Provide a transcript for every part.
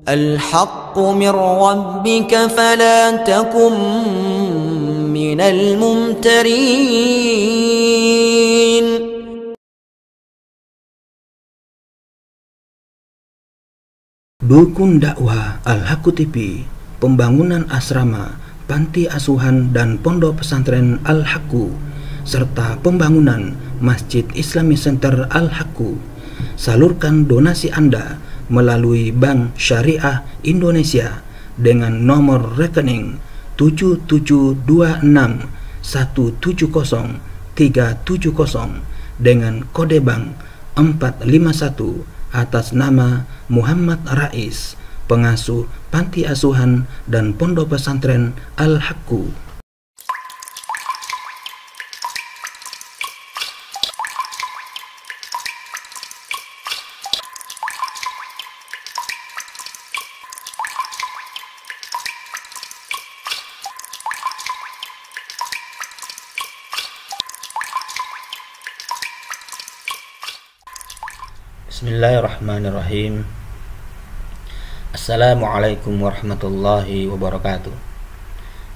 الحق من ربك فلا تكن من الممترين. Dukun dakwah Al-Haqqu TV, pembangunan asrama, panti asuhan dan pondok pesantren Al-Haqqu, serta pembangunan Masjid Islamic Center Al-Haqqu. Salurkan donasi Anda melalui Bank Syariah Indonesia dengan nomor rekening 7726170370 dengan kode bank 451 atas nama Muhammad Rais, pengasuh panti asuhan dan pondok pesantren Al-Haqqu. Bismillahirrahmanirrahim. Assalamualaikum warahmatullahi wabarakatuh.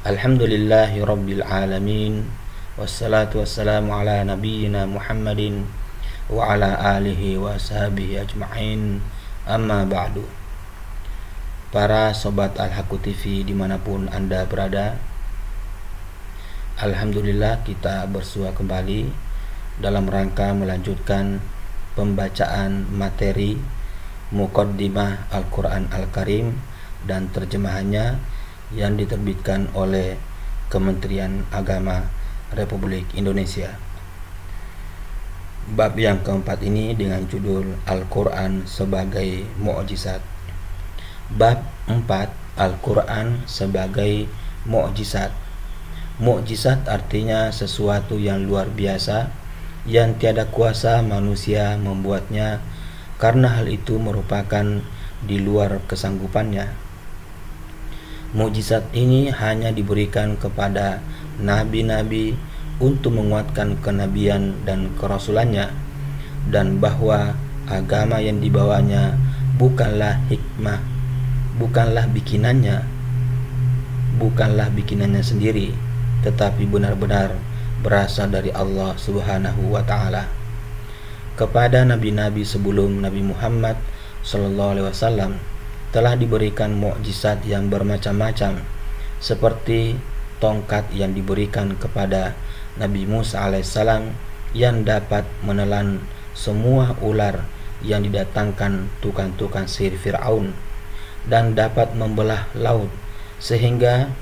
Alhamdulillahi rabbil alamin. Wassalatu wassalamu ala nabiyyina Muhammadin wa ala alihi wa ashabihi ajma'in. Amma ba'du. Para sobat Al-Haqqu TV dimanapun Anda berada, alhamdulillah kita bersua kembali dalam rangka melanjutkan pembacaan materi Muqaddimah Al-Quran Al-Karim dan terjemahannya yang diterbitkan oleh Kementerian Agama Republik Indonesia. Bab yang keempat ini dengan judul Al-Quran sebagai Mu'jizat. Bab 4, Al-Quran sebagai Mu'jizat. Mu'jizat artinya sesuatu yang luar biasa yang tiada kuasa manusia membuatnya, karena hal itu merupakan di luar kesanggupannya. Mukjizat ini hanya diberikan kepada nabi-nabi untuk menguatkan kenabian dan kerasulannya, dan bahwa agama yang dibawanya bukanlah hikmah, bukanlah bikinannya sendiri, tetapi benar-benar berasal dari Allah Subhanahu wa Ta'ala. Kepada nabi-nabi sebelum Nabi Muhammad sallallahu alaihi wasallam telah diberikan mukjizat yang bermacam-macam, seperti tongkat yang diberikan kepada Nabi Musa alaihissalam yang dapat menelan semua ular yang didatangkan tukang-tukang sihir Fir'aun, dan dapat membelah laut sehingga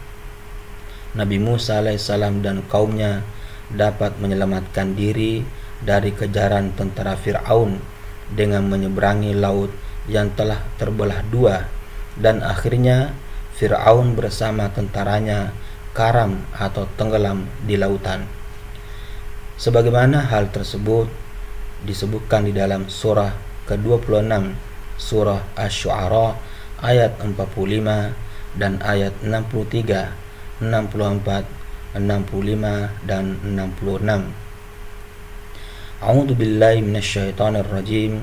Nabi Musa alaihissalam dan kaumnya dapat menyelamatkan diri dari kejaran tentara Fir'aun dengan menyeberangi laut yang telah terbelah dua, dan akhirnya Fir'aun bersama tentaranya karam atau tenggelam di lautan. Sebagaimana hal tersebut disebutkan di dalam surah ke-26 surah Asy-Syu'ara ayat 45 dan ayat 63, 64, 65 dan 66. A'udzu billahi minasyaitonir rajim.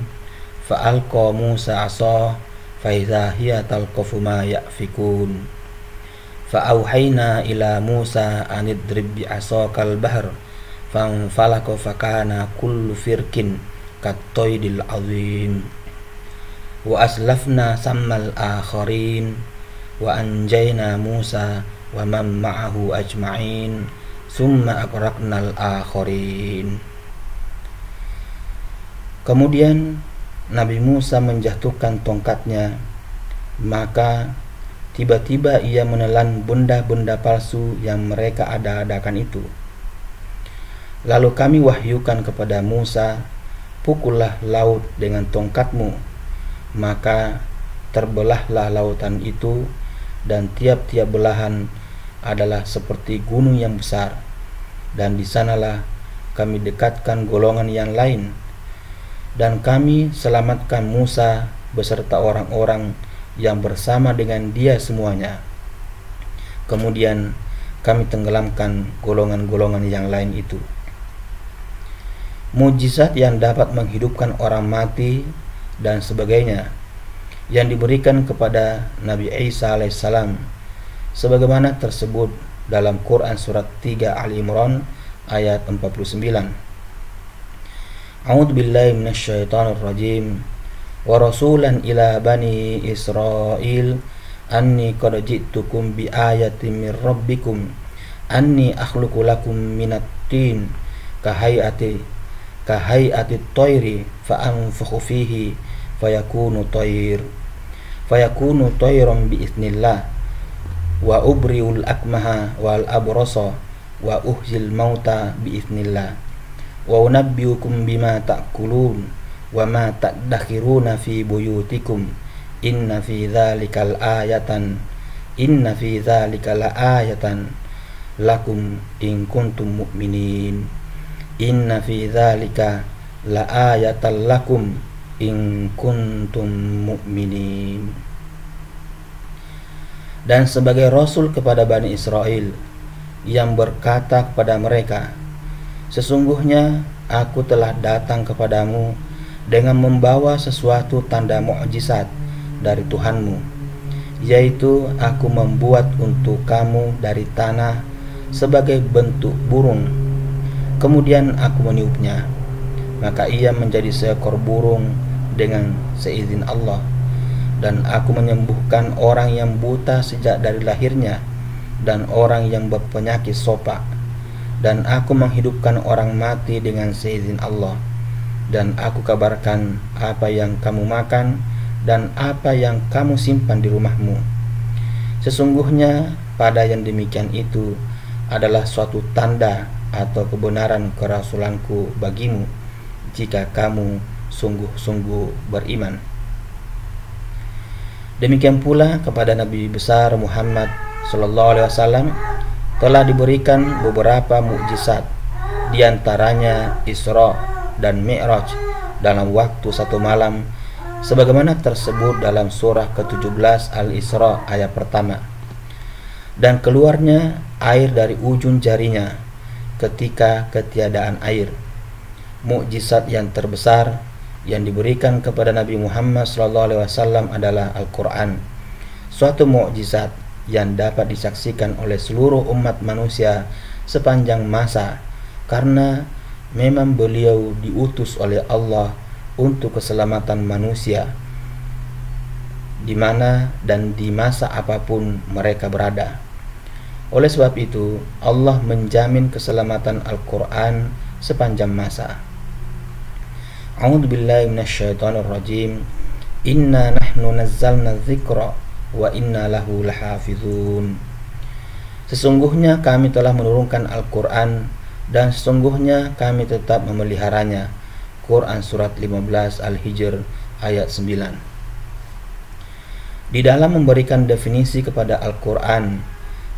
Fa'alqa Musa 'asah fa idza hiya talqafu ma ya'fikun. Fa'auhayna ila Musa an idrib bi 'asakal bahr fanfalaqa fakana kullu firqin kat-taydil 'azim. Wa aslafna sammal akharin wa anjayna Musa wa man ma'ahu ajma'in summa aqraqnal akharin. Kemudian Nabi Musa menjatuhkan tongkatnya, maka tiba-tiba ia menelan benda-benda palsu yang mereka ada-adakan itu. Lalu kami wahyukan kepada Musa, pukullah laut dengan tongkatmu, maka terbelahlah lautan itu, dan tiap-tiap belahan adalah seperti gunung yang besar, dan di sanalah kami dekatkan golongan yang lain, dan kami selamatkan Musa beserta orang-orang yang bersama dengan dia semuanya. Kemudian kami tenggelamkan golongan-golongan yang lain itu. Mukjizat yang dapat menghidupkan orang mati dan sebagainya yang diberikan kepada Nabi Isa alaihissalam sebagaimana tersebut dalam Quran surat 3 Ali Imran ayat 49. A'udzu billahi minasyaitonir rajim. Wa rasulan ila bani Israil anni qad ji'tukum bi ayatin min rabbikum anni akhluqu lakum minat tin kahayati tayri fa anfukhu fihi fayakunu tayran bi idznillah wa ubriul akmaha wal abrasa wa uhzil mauta bi idznillah wa unabbiukum bima ta'kulun wa ma tadakhiruna fi buyutikum inna fi dzalika laayatan lakum in kuntum mu'minin. Inna fi dzalika laayatan lakum in kuntum mu'minin. Dan sebagai rasul kepada Bani Israel yang berkata kepada mereka, sesungguhnya aku telah datang kepadamu dengan membawa sesuatu tanda mukjizat dari Tuhanmu, yaitu aku membuat untuk kamu dari tanah sebagai bentuk burung, kemudian aku meniupnya, maka ia menjadi seekor burung dengan seizin Allah, dan aku menyembuhkan orang yang buta sejak dari lahirnya dan orang yang berpenyakit sopak, dan aku menghidupkan orang mati dengan seizin Allah, dan aku kabarkan apa yang kamu makan dan apa yang kamu simpan di rumahmu. Sesungguhnya pada yang demikian itu adalah suatu tanda atau kebenaran kerasulanku bagimu jika kamu sungguh-sungguh beriman. Demikian pula kepada Nabi besar Muhammad sallallahu alaihi wasallam telah diberikan beberapa mukjizat, di antaranya Isra dan Mi'raj dalam waktu satu malam sebagaimana tersebut dalam surah ke-17 Al-Isra ayat pertama, dan keluarnya air dari ujung jarinya ketika ketiadaan air. Mukjizat yang terbesar yang diberikan kepada Nabi Muhammad SAW adalah Al-Quran, suatu mukjizat yang dapat disaksikan oleh seluruh umat manusia sepanjang masa, karena memang beliau diutus oleh Allah untuk keselamatan manusia di mana dan di masa apapun mereka berada. Oleh sebab itu, Allah menjamin keselamatan Al-Quran sepanjang masa. A'udzu billahi minasyaitonir rajim. Inna nahnu nazzalna dzikra wa inna lahu lahafizun. Sesungguhnya kami telah menurunkan Al-Quran dan sesungguhnya kami tetap memeliharanya. Quran surat 15 Al-Hijr ayat 9. Di dalam memberikan definisi kepada Al-Quran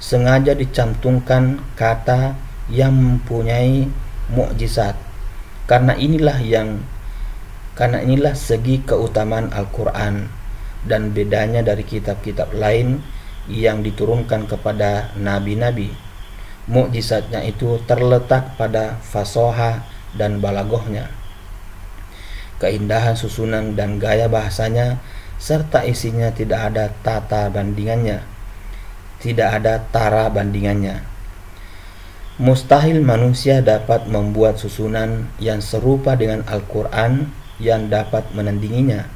sengaja dicantumkan kata yang mempunyai mukjizat, karena inilah segi keutamaan Al-Quran dan bedanya dari kitab-kitab lain yang diturunkan kepada nabi-nabi. Mukjizatnya itu terletak pada fasoha dan balagohnya, keindahan susunan dan gaya bahasanya, serta isinya tidak ada tata bandingannya. Mustahil manusia dapat membuat susunan yang serupa dengan Al-Quran yang dapat menandinginya.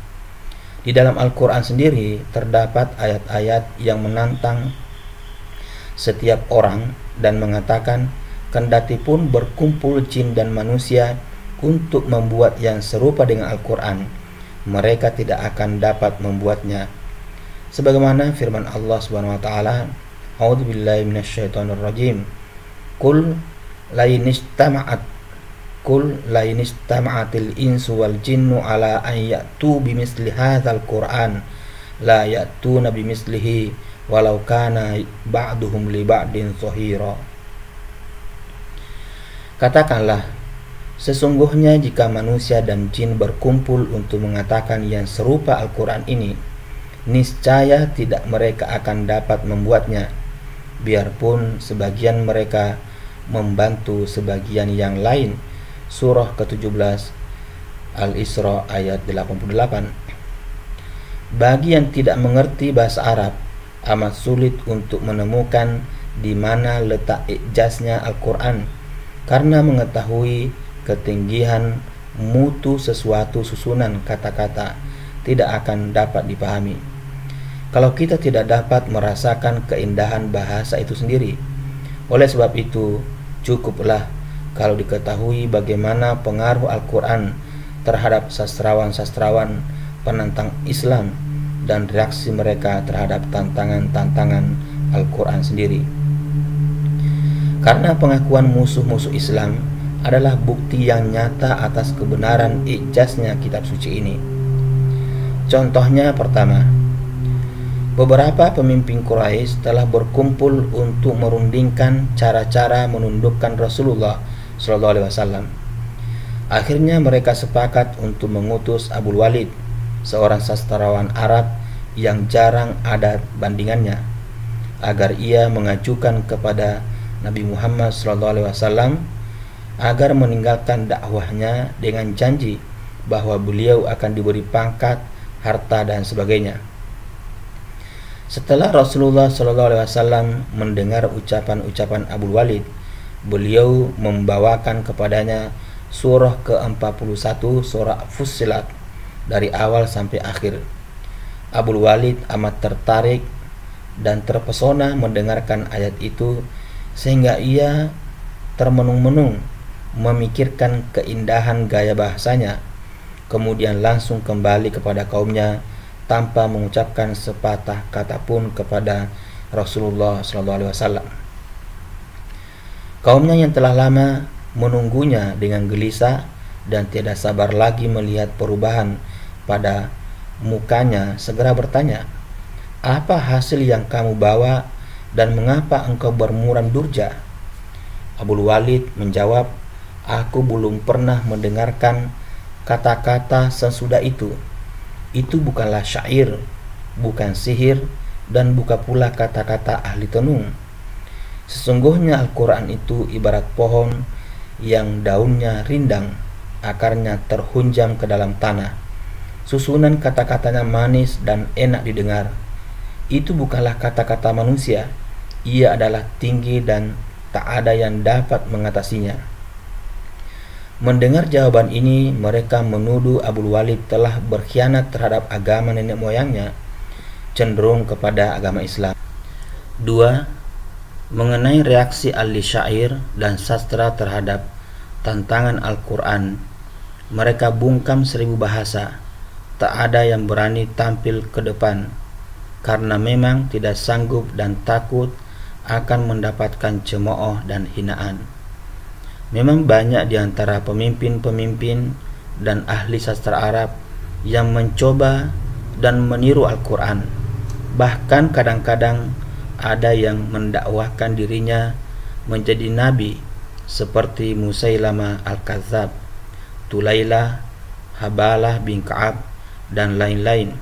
Di dalam Al-Quran sendiri terdapat ayat-ayat yang menantang setiap orang dan mengatakan, kendati pun berkumpul jin dan manusia untuk membuat yang serupa dengan Al-Quran, mereka tidak akan dapat membuatnya. Sebagaimana firman Allah Subhanahu wa taala, A'udzu billahi minasyaitonir rajim. Qul la inistama'atil insu wal jinnu ala an ya'tu bimisli hadzal Qur'an la ya'tuna bimislihi walau kana ba'duhum li ba'din zahira. Katakanlah, sesungguhnya jika manusia dan jin berkumpul untuk mengatakan yang serupa Al-Quran ini, niscaya tidak mereka akan dapat membuatnya, biarpun sebagian mereka membantu sebagian yang lain. Surah ke-17 Al-Isra ayat 88. Bagi yang tidak mengerti bahasa Arab, amat sulit untuk menemukan di mana letak ijaznya Al-Quran, karena mengetahui ketinggian mutu sesuatu susunan kata-kata tidak akan dapat dipahami kalau kita tidak dapat merasakan keindahan bahasa itu sendiri. Oleh sebab itu, cukuplah kalau diketahui bagaimana pengaruh Al-Quran terhadap sastrawan-sastrawan penantang Islam dan reaksi mereka terhadap tantangan-tantangan Al-Quran sendiri. Karena pengakuan musuh-musuh Islam adalah bukti yang nyata atas kebenaran ijaznya kitab suci ini. Contohnya pertama, beberapa pemimpin Quraisy telah berkumpul untuk merundingkan cara-cara menundukkan Rasulullah SAW. Akhirnya mereka sepakat untuk mengutus Abul Walid, seorang sastrawan Arab yang jarang ada bandingannya, agar ia mengajukan kepada Nabi Muhammad SAW agar meninggalkan dakwahnya dengan janji bahwa beliau akan diberi pangkat, harta dan sebagainya. Setelah Rasulullah SAW mendengar ucapan-ucapan Abul Walid, beliau membawakan kepadanya surah ke-41 surah Fussilat dari awal sampai akhir. Abul Walid amat tertarik dan terpesona mendengarkan ayat itu, sehingga ia termenung-menung memikirkan keindahan gaya bahasanya, kemudian langsung kembali kepada kaumnya tanpa mengucapkan sepatah kata pun kepada Rasulullah SAW. Kaumnya yang telah lama menunggunya dengan gelisah dan tidak sabar lagi melihat perubahan pada mukanya segera bertanya, "Apa hasil yang kamu bawa dan mengapa engkau bermuram durja?" Abul Walid menjawab, "Aku belum pernah mendengarkan kata-kata sesudah itu. Itu bukanlah syair, bukan sihir, dan bukan pula kata-kata ahli tenung. Sesungguhnya Al-Quran itu ibarat pohon yang daunnya rindang, akarnya terhunjam ke dalam tanah. Susunan kata-katanya manis dan enak didengar. Itu bukanlah kata-kata manusia. Ia adalah tinggi dan tak ada yang dapat mengatasinya." Mendengar jawaban ini, mereka menuduh Abul Walid telah berkhianat terhadap agama nenek moyangnya, cenderung kepada agama Islam. 2. Mengenai reaksi ahli syair dan sastra terhadap tantangan Al-Quran, mereka bungkam 1000 bahasa. Tak ada yang berani tampil ke depan, karena memang tidak sanggup dan takut akan mendapatkan cemooh dan hinaan. Memang banyak di antara pemimpin-pemimpin dan ahli sastra Arab yang mencoba dan meniru Al-Quran. Bahkan kadang-kadang ada yang mendakwahkan dirinya menjadi nabi, seperti Musailamah Al-Kadzab, Tulailah, Habalah bin Ka'ab, dan lain-lain.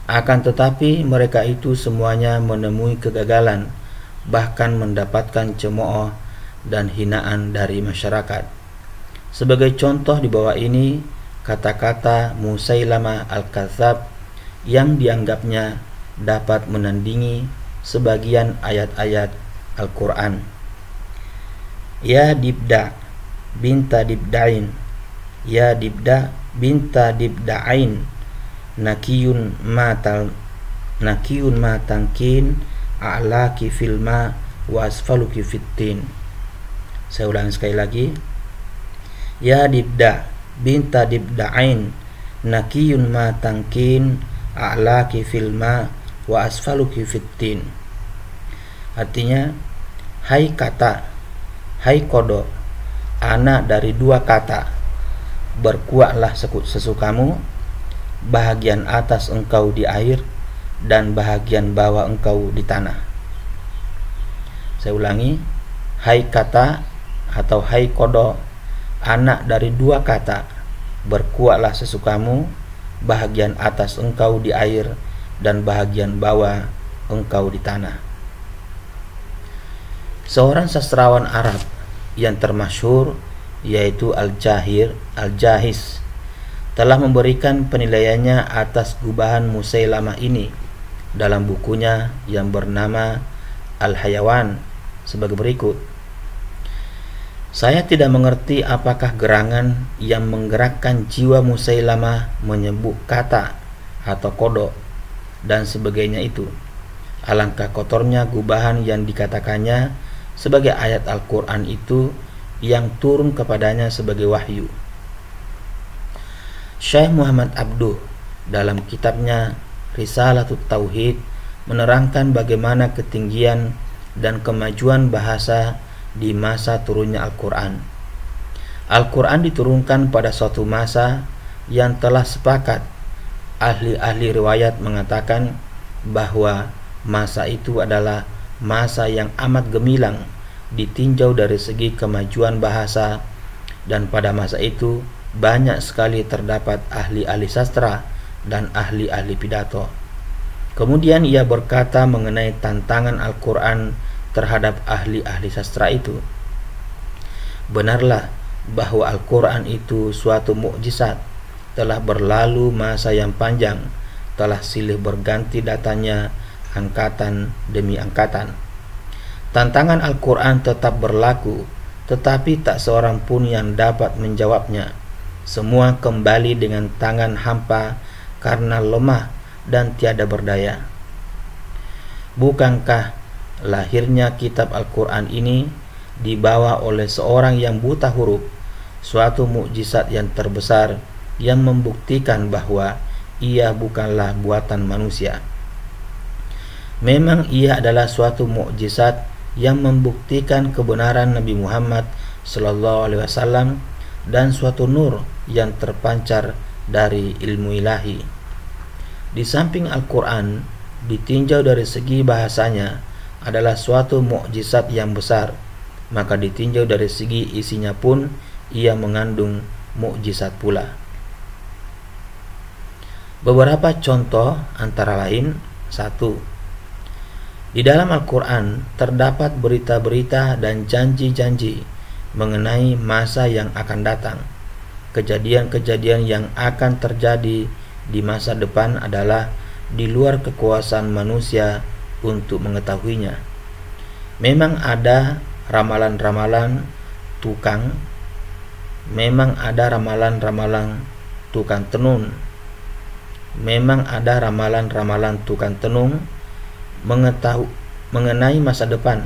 Akan tetapi mereka itu semuanya menemui kegagalan, bahkan mendapatkan cemooh dan hinaan dari masyarakat. Sebagai contoh di bawah ini, kata-kata Musailamah Al-Kadzab yang dianggapnya dapat menandingi sebagian ayat-ayat Al-Quran. Ya Dibda binta Dibdain, ya Dibda binta Dibdain, nakiyun matangkin a'laki filma wa asfaluki fittin. Saya ulangi sekali lagi. Ya Dibda binta Dibdain, nakiyun matangkin a'laki filma wa asfaluki fittin. Artinya, hai kata, hai kodok, anak dari 2 kata, berkuatlah sesukamu, bahagian atas engkau di air dan bahagian bawah engkau di tanah. Saya ulangi, hai kata atau hai kodok, anak dari 2 kata, berkuatlah sesukamu, bahagian atas engkau di air dan bahagian bawah engkau di tanah. Seorang sastrawan Arab yang termasyhur yaitu Al-Jahiz telah memberikan penilaiannya atas gubahan Musailamah ini dalam bukunya yang bernama Al-Hayawan sebagai berikut. Saya tidak mengerti apakah gerangan yang menggerakkan jiwa Musailamah menyebut kata atau kodok dan sebagainya itu. Alangkah kotornya gubahan yang dikatakannya sebagai ayat Al-Quran itu yang turun kepadanya sebagai wahyu. Syekh Muhammad Abduh dalam kitabnya Risalatut Tauhid menerangkan bagaimana ketinggian dan kemajuan bahasa di masa turunnya Al-Quran. Al-Quran diturunkan pada suatu masa yang telah sepakat ahli-ahli riwayat mengatakan bahwa masa itu adalah masa yang amat gemilang ditinjau dari segi kemajuan bahasa, dan pada masa itu banyak sekali terdapat ahli-ahli sastra dan ahli-ahli pidato. Kemudian ia berkata mengenai tantangan Al-Quran terhadap ahli-ahli sastra itu. Benarlah bahwa Al-Quran itu suatu mukjizat, telah berlalu masa yang panjang, telah silih berganti datanya angkatan demi angkatan. Tantangan Al-Quran tetap berlaku, tetapi tak seorang pun yang dapat menjawabnya. Semua kembali dengan tangan hampa karena lemah dan tiada berdaya. Bukankah lahirnya kitab Al-Quran ini dibawa oleh seorang yang buta huruf, suatu mukjizat yang terbesar yang membuktikan bahwa ia bukanlah buatan manusia. Memang ia adalah suatu mukjizat yang membuktikan kebenaran Nabi Muhammad SAW dan suatu nur yang terpancar dari ilmu ilahi. Di samping Al-Quran ditinjau dari segi bahasanya adalah suatu mukjizat yang besar, maka ditinjau dari segi isinya pun ia mengandung mukjizat pula. Beberapa contoh antara lain: 1. Di dalam Al-Quran terdapat berita-berita dan janji-janji mengenai masa yang akan datang. Kejadian-kejadian yang akan terjadi di masa depan adalah di luar kekuasaan manusia untuk mengetahuinya. Memang ada ramalan-ramalan tukang tenun. Memang ada ramalan-ramalan tukang tenung mengenai masa depan,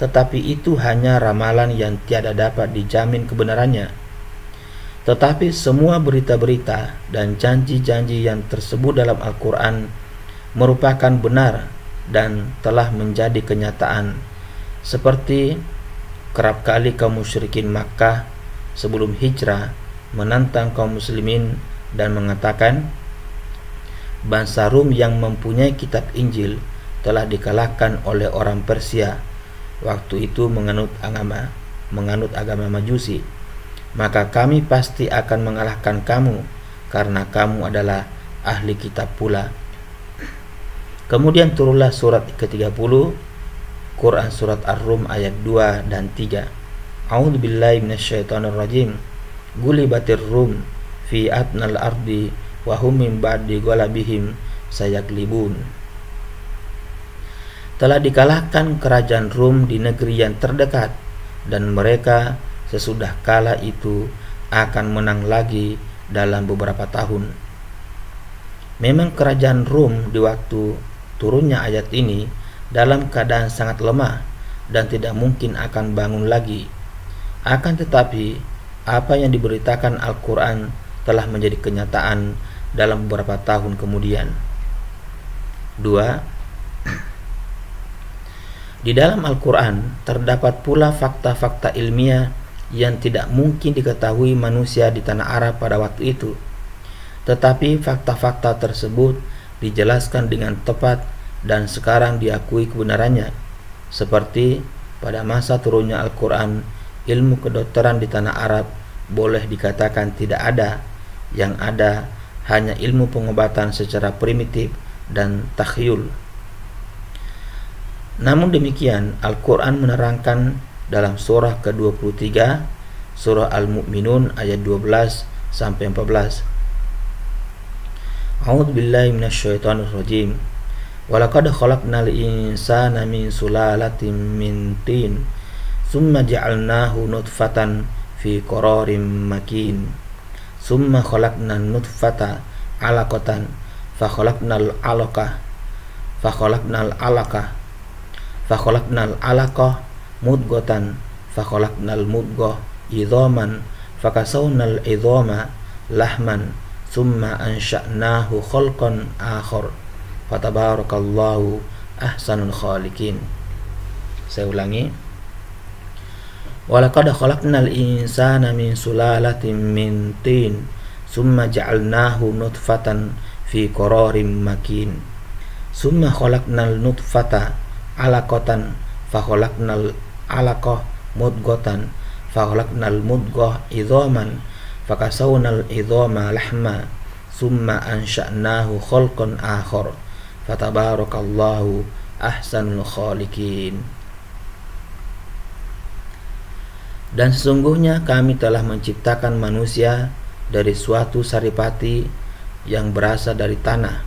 tetapi itu hanya ramalan yang tiada dapat dijamin kebenarannya. Tetapi semua berita-berita dan janji-janji yang tersebut dalam Al-Quran merupakan benar dan telah menjadi kenyataan, seperti kerap kali kaum musyrikin Makkah sebelum hijrah menantang kaum muslimin dan mengatakan, bangsa Rum yang mempunyai kitab Injil telah dikalahkan oleh orang Persia, waktu itu menganut agama Majusi, maka kami pasti akan mengalahkan kamu karena kamu adalah ahli kitab pula. Kemudian turunlah surat ke-30, Quran surat Ar-Rum ayat 2 dan 3. A'udzubillahi minasyaitonirrajim. Gulibatir Rum fi adnal ardi wa hum min ba'di ghalabihim sayaglibun. Telah dikalahkan kerajaan Rum di negeri yang terdekat, dan mereka sesudah kala itu akan menang lagi dalam beberapa tahun. Memang kerajaan Rum di waktu turunnya ayat ini dalam keadaan sangat lemah dan tidak mungkin akan bangun lagi. Akan tetapi apa yang diberitakan Al-Quran telah menjadi kenyataan dalam beberapa tahun kemudian. 2. Di dalam Al-Quran terdapat pula fakta-fakta ilmiah yang tidak mungkin diketahui manusia di tanah Arab pada waktu itu. Tetapi fakta-fakta tersebut dijelaskan dengan tepat dan sekarang diakui kebenarannya. Seperti pada masa turunnya Al-Quran, ilmu kedokteran di tanah Arab boleh dikatakan tidak ada. Yang ada hanya ilmu pengobatan secara primitif dan takhyul. Namun demikian, Al-Quran menerangkan dalam surah ke-23, surah Al-Mu'minun ayat 12-14, A'udzu billahi minasyaitonir rajim. Walaqad khalaqnal insana min sulalatin min tin, summa ja'alnahu nutfatan fi qararin makin. Summa khalaqnan nutfata 'alaqatan fa khalaqnal 'alaqah mudghatan fa khalaqnal mudghah idhaman fa kasawnal idhama lahman summa ansha'nahu khalqan akhar fatabarakallahu ahsanul khaliqin. Saya ulangi. Walaqad khalaqnal insana min sulalatin min tin, summa ja'alnahu nutfatan fi qararin makin. Summa khalaqnal nutfata 'alaqatan fa khalaqnal 'alaqah mudghatan fa khalaqnal mudghah idhaman fa kasawnal idhama lahma summa ansha'nahu khalqan akhar fatabarakallahu ahsanul khaliqin. Dan sesungguhnya kami telah menciptakan manusia dari suatu saripati yang berasal dari tanah.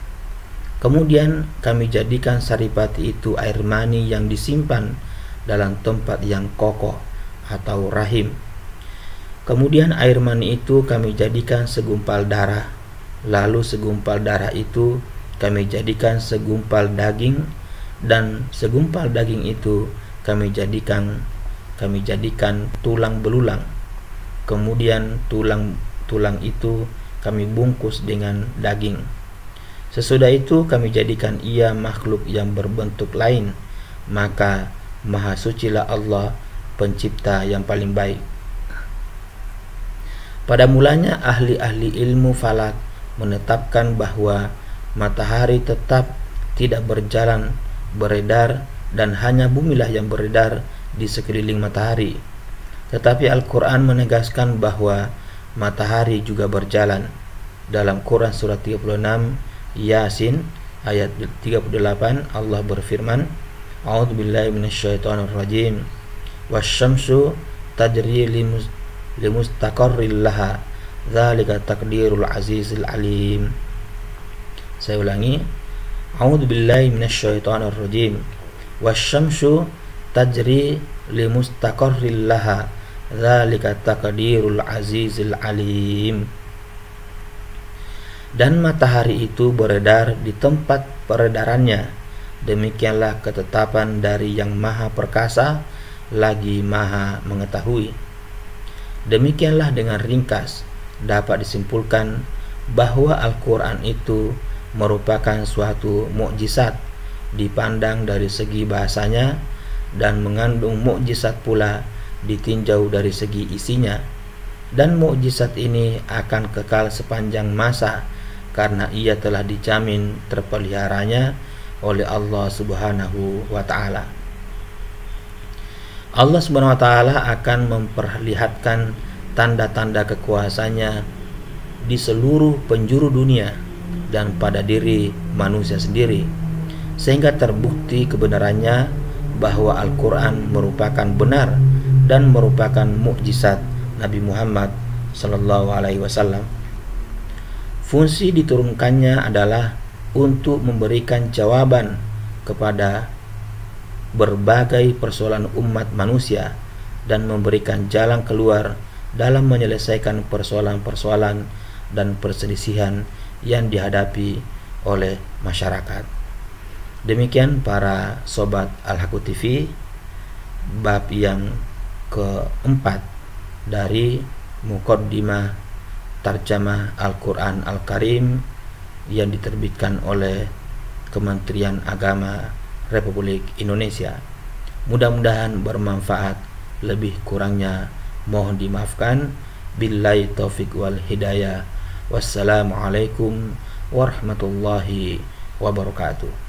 Kemudian kami jadikan saripati itu air mani yang disimpan dalam tempat yang kokoh atau rahim. Kemudian air mani itu kami jadikan segumpal darah. Lalu segumpal darah itu kami jadikan segumpal daging, dan segumpal daging itu kami jadikan tulang belulang. Kemudian tulang itu kami bungkus dengan daging. Sesudah itu kami jadikan ia makhluk yang berbentuk lain. Maka maha sucilah Allah, pencipta yang paling baik. Pada mulanya ahli-ahli ilmu falak menetapkan bahwa matahari tetap tidak beredar dan hanya bumilah yang beredar di sekeliling matahari. Tetapi Al-Quran menegaskan bahwa matahari juga berjalan. Dalam Quran surat 36 Yasin ayat 38 Allah berfirman, A'udzu billahi minasyaitonir rajim. Wasyamsu tajri limustaqarril laha, dzalika taqdirul azizil alim. Saya ulangi. A'udzu billahi minasyaitonir rajim. Wasyamsu tajri limustaqarril laha, dzalika taqdirul azizil alim. Dan matahari itu beredar di tempat peredarannya. Demikianlah ketetapan dari yang maha perkasa lagi maha mengetahui. Demikianlah dengan ringkas dapat disimpulkan bahwa Al-Quran itu merupakan suatu mukjizat dipandang dari segi bahasanya, dan mengandung mukjizat pula ditinjau dari segi isinya. Dan mukjizat ini akan kekal sepanjang masa karena ia telah dijamin terpeliharanya oleh Allah Subhanahu wa Ta'ala. Allah Subhanahu wa Ta'ala akan memperlihatkan tanda-tanda kekuasaannya di seluruh penjuru dunia dan pada diri manusia sendiri, sehingga terbukti kebenarannya bahwa Al-Quran merupakan benar dan merupakan mukjizat Nabi Muhammad SAW. Fungsi diturunkannya adalah untuk memberikan jawaban kepada berbagai persoalan umat manusia dan memberikan jalan keluar dalam menyelesaikan persoalan-persoalan dan perselisihan yang dihadapi oleh masyarakat. Demikian para sobat Al-Haqqu TV, bab yang keempat dari Muqaddimah Tarjamah Al-Quran Al-Karim yang diterbitkan oleh Kementerian Agama Republik Indonesia. Mudah-mudahan bermanfaat. Lebih kurangnya mohon dimaafkan. Billahi taufiq wal hidayah. Wassalamualaikum warahmatullahi wabarakatuh.